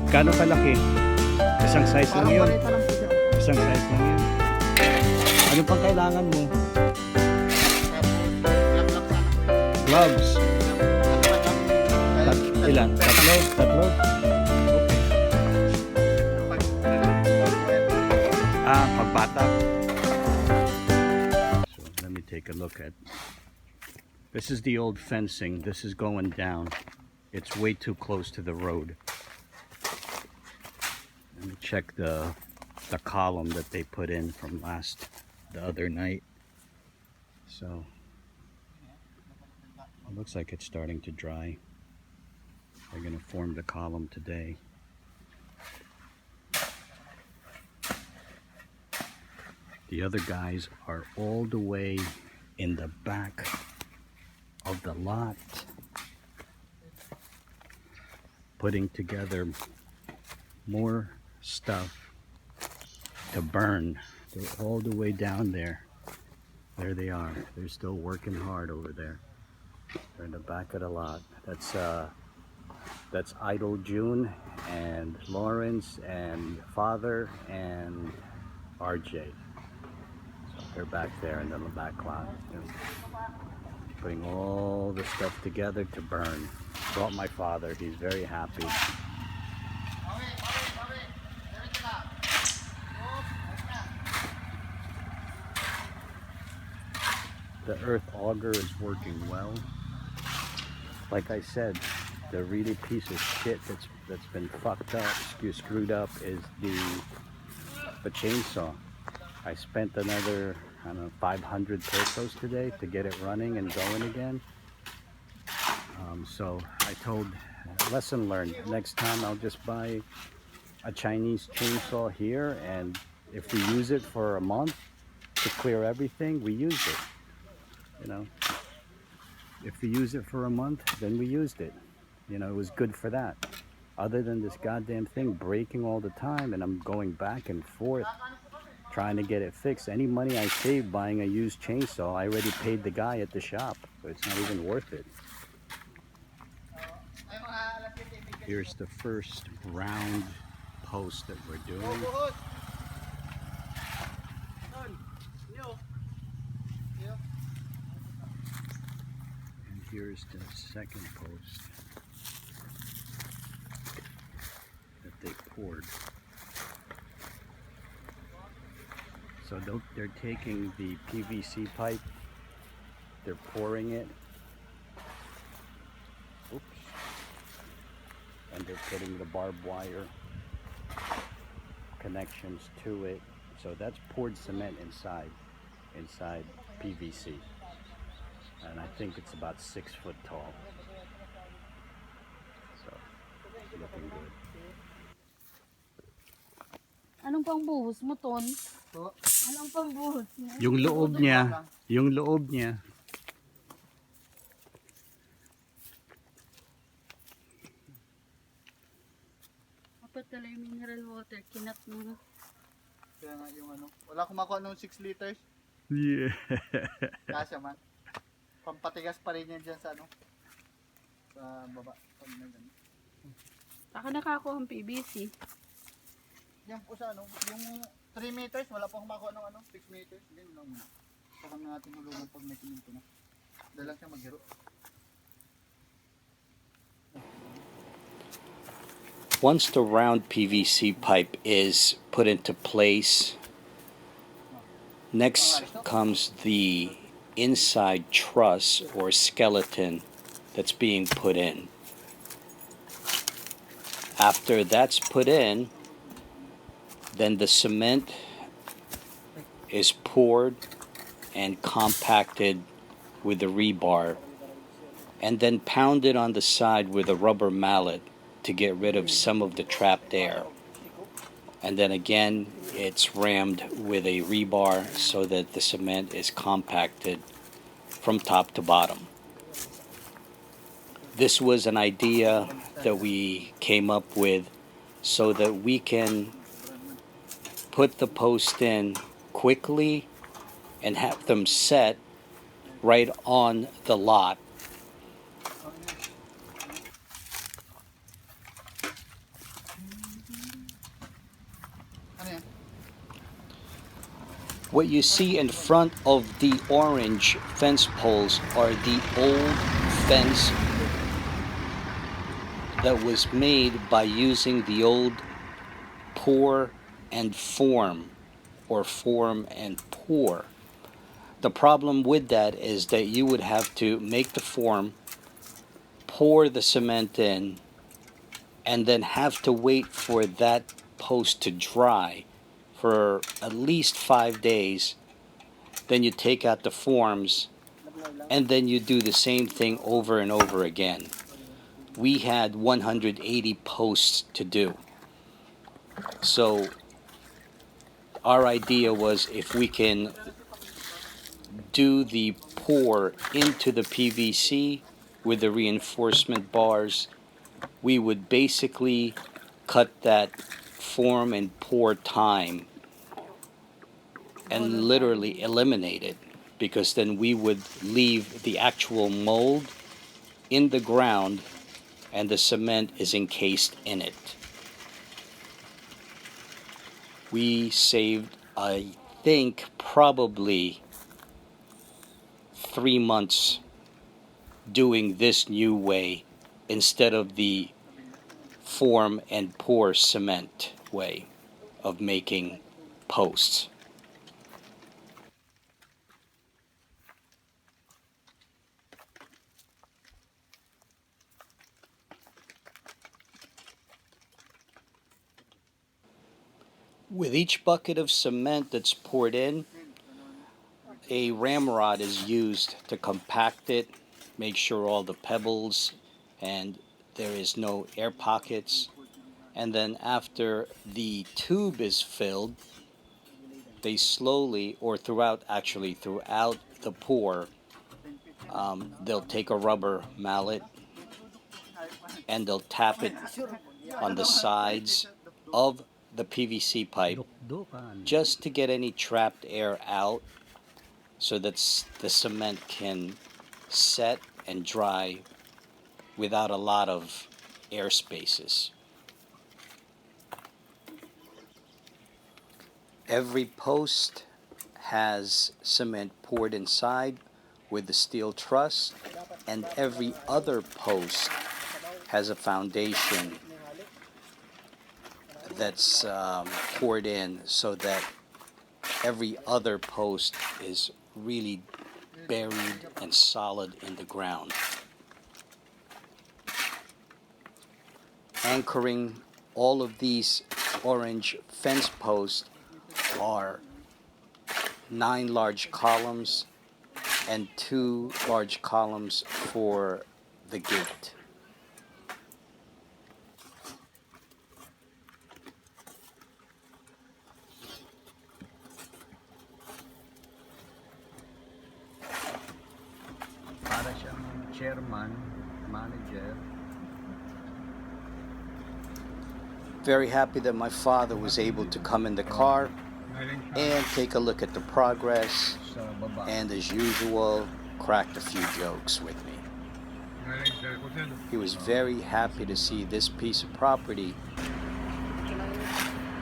Gano'ng kalaki? Isang size lang Parang yun. balita lang po siya. Isang size lang yun. Ano pang kailangan mo? Gloves. Ilan? Tatlo? Tatlo? Ah, pagbata. So let me take a look at. This is the old fencing. This is going down. It's way too close to the road. Let me check the column that they put in from the other night. So it looks like it's starting to dry. They're gonna form the column today. The other guys are all the way in the back of the lot, putting together more stuff to burn. They're all the way down there. There they are. They're still working hard over there. They're in the back of the lot. That's Idle June and Lawrence and Father and RJ. So they're back there in the back lot. They're putting all the stuff together to burn. Brought my father. He's very happy. The earth auger is working well. Like I said, the really piece of shit that's been fucked up, screwed up, is the chainsaw. I spent another, I don't know, 500 pesos today to get it running and going again. So I told, lesson learned. Next time I'll just buy a Chinese chainsaw here, and if we use it for a month to clear everything, we use it. You know, if we use it for a month, then we used it. You know, it was good for that. Other than this goddamn thing breaking all the time, and I'm going back and forth trying to get it fixed. Any money I save buying a used chainsaw, I already paid the guy at the shop, so it's not even worth it. Here's the first round post that we're doing. And here's the second post that they poured. So they're taking the PVC pipe, they're pouring it, oops, and they're putting the barbed wire connections to it. So that's poured cement inside PVC, and I think it's about 6 foot tall. So it's looking good. Anong pang buhos mo, Ton? Anong pang buhos niya? Yung loob niya. Mapatala yung mineral water, kinat mo. Kaya nga yung ano. Wala akong makuha ng 6 liters. Yeah. Kasya man. Pampatigas pa rin yan dyan sa ano. Sa baba. Saka nakakuha ang PVC. Yan po sa ano. Yung 3 meters. Wala pa akong makuha ng ano. 6 meters. Ganyan lang. Saka na natin hulungan pag may kininto na. Dalang siya maghiro. Once the round PVC pipe is put into place, next comes the inside truss or skeleton that's being put in. After that's put in, then the cement is poured and compacted with the rebar, and then pounded on the side with a rubber mallet to get rid of some of the trapped air. And then again, it's rammed with a rebar so that the cement is compacted from top to bottom. This was an idea that we came up with so that we can put the post in quickly and have them set right on the lot. Ano yan? What you see in front of the orange fence poles are the old fence that was made by using the old pour and form, or form and pour. The problem with that is that you would have to make the form, pour the cement in, and then have to wait for that post to dry for at least 5 days. Then you take out the forms, and then you do the same thing over and over again. We had 180 posts to do. So our idea was, if we can do the pour into the PVC with the reinforcement bars, we would basically cut that form and pour time and literally eliminate it, because then we would leave the actual mold in the ground and the cement is encased in it. We saved, I think, probably 3 months doing this new way instead of the form and pour cement way of making posts. With each bucket of cement that's poured in, a ramrod is used to compact it, make sure all the pebbles and there is no air pockets. And then after the tube is filled, they slowly, or throughout the pour, they'll take a rubber mallet and they'll tap it on the sides of the PVC pipe just to get any trapped air out, so that the cement can set and dry without a lot of air spaces. Every post has cement poured inside with the steel truss, and every other post has a foundation that's poured in, so that every other post is really buried and solid in the ground. Anchoring all of these orange fence posts are 9 large columns and 2 large columns for the gate. Para siyang chairman, manager. Very happy that my father was able to come in the car and take a look at the progress, and as usual, cracked a few jokes with me. He was very happy to see this piece of property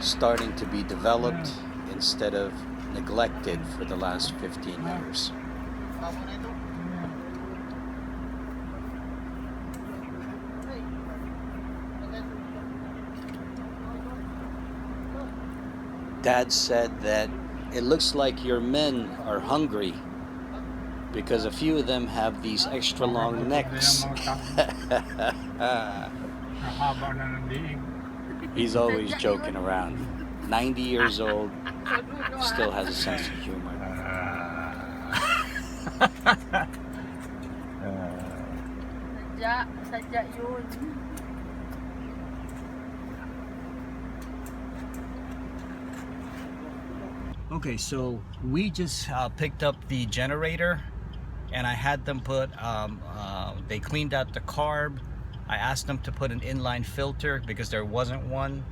starting to be developed instead of neglected for the last 15 years. Dad said that it looks like your men are hungry because a few of them have these extra long necks. He's always joking around. 90 years old, still has a sense of humor. Sadya yun. Okay, so we just picked up the generator, and I had them put, they cleaned out the carb. I asked them to put an inline filter because there wasn't one,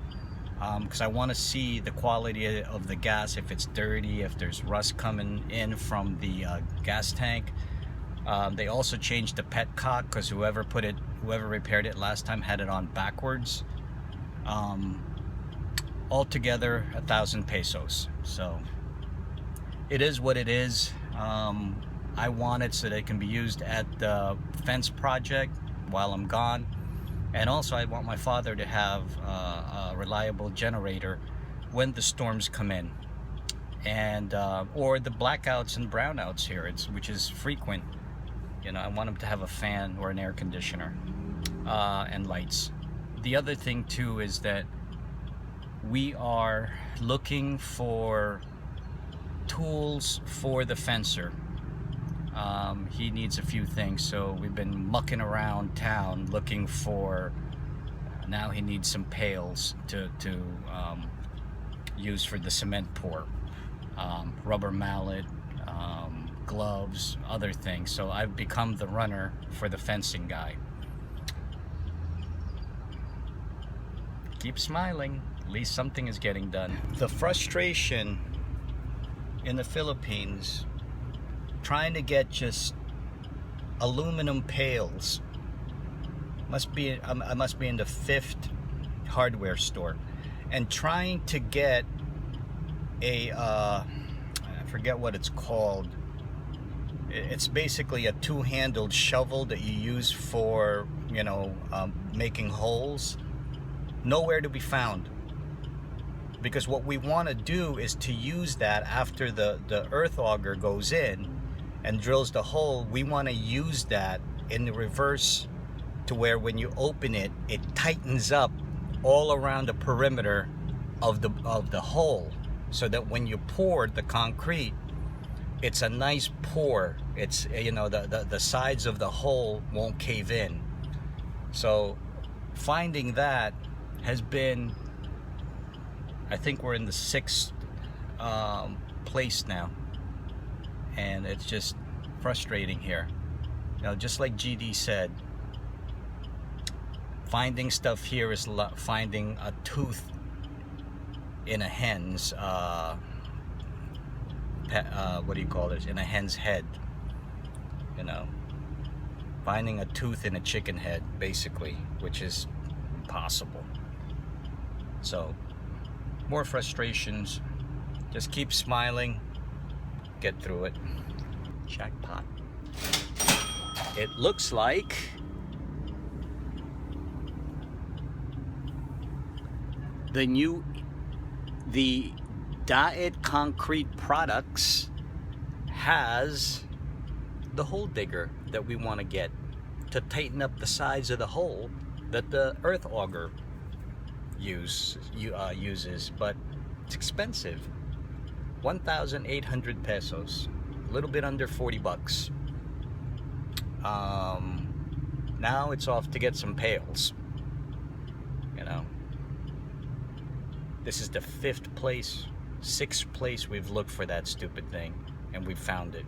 because I want to see the quality of the gas, if it's dirty, if there's rust coming in from the gas tank. They also changed the petcock because whoever repaired it last time had it on backwards. altogether 1,000 pesos. So it is what it is. I want it so that it can be used at the fence project while I'm gone, and also I want my father to have a reliable generator when the storms come in, and or the blackouts and brownouts here, which is frequent. You know, I want him to have a fan or an air conditioner and lights. The other thing too is that we are looking for tools for the fencer. He needs a few things, so we've been mucking around town looking for. Now he needs some pails to use for the cement pour, rubber mallet, gloves, other things. So I've become the runner for the fencing guy. Keep smiling, at least something is getting done. The frustration in the Philippines trying to get just aluminum pails. I must be in the 5th hardware store, and trying to get a I forget what it's called. It's basically a two-handled shovel that you use for, you know, making holes. Nowhere to be found, because what we want to do is to use that after the earth auger goes in and drills the hole. We want to use that in the reverse, to where when you open it, it tightens up all around the perimeter of the hole, so that when you pour the concrete, it's a nice pour. It's, you know, the sides of the hole won't cave in. So finding that has been, I think we're in the 6th place now, and it's just frustrating here. You know, just like GD said, finding stuff here is finding a tooth in a hen's what do you call this? In a hen's head. You know, finding a tooth in a chicken head, basically, which is impossible. So, more frustrations. Just keep smiling. Get through it. Jackpot. It looks like the Diet Concrete Products has the hole digger that we want to get to tighten up the sides of the hole that the earth auger uses, but it's expensive. 1,800 pesos, a little bit under 40 bucks. Now it's off to get some pails. You know, this is the 5th place, 6th place we've looked for that stupid thing, and we found it.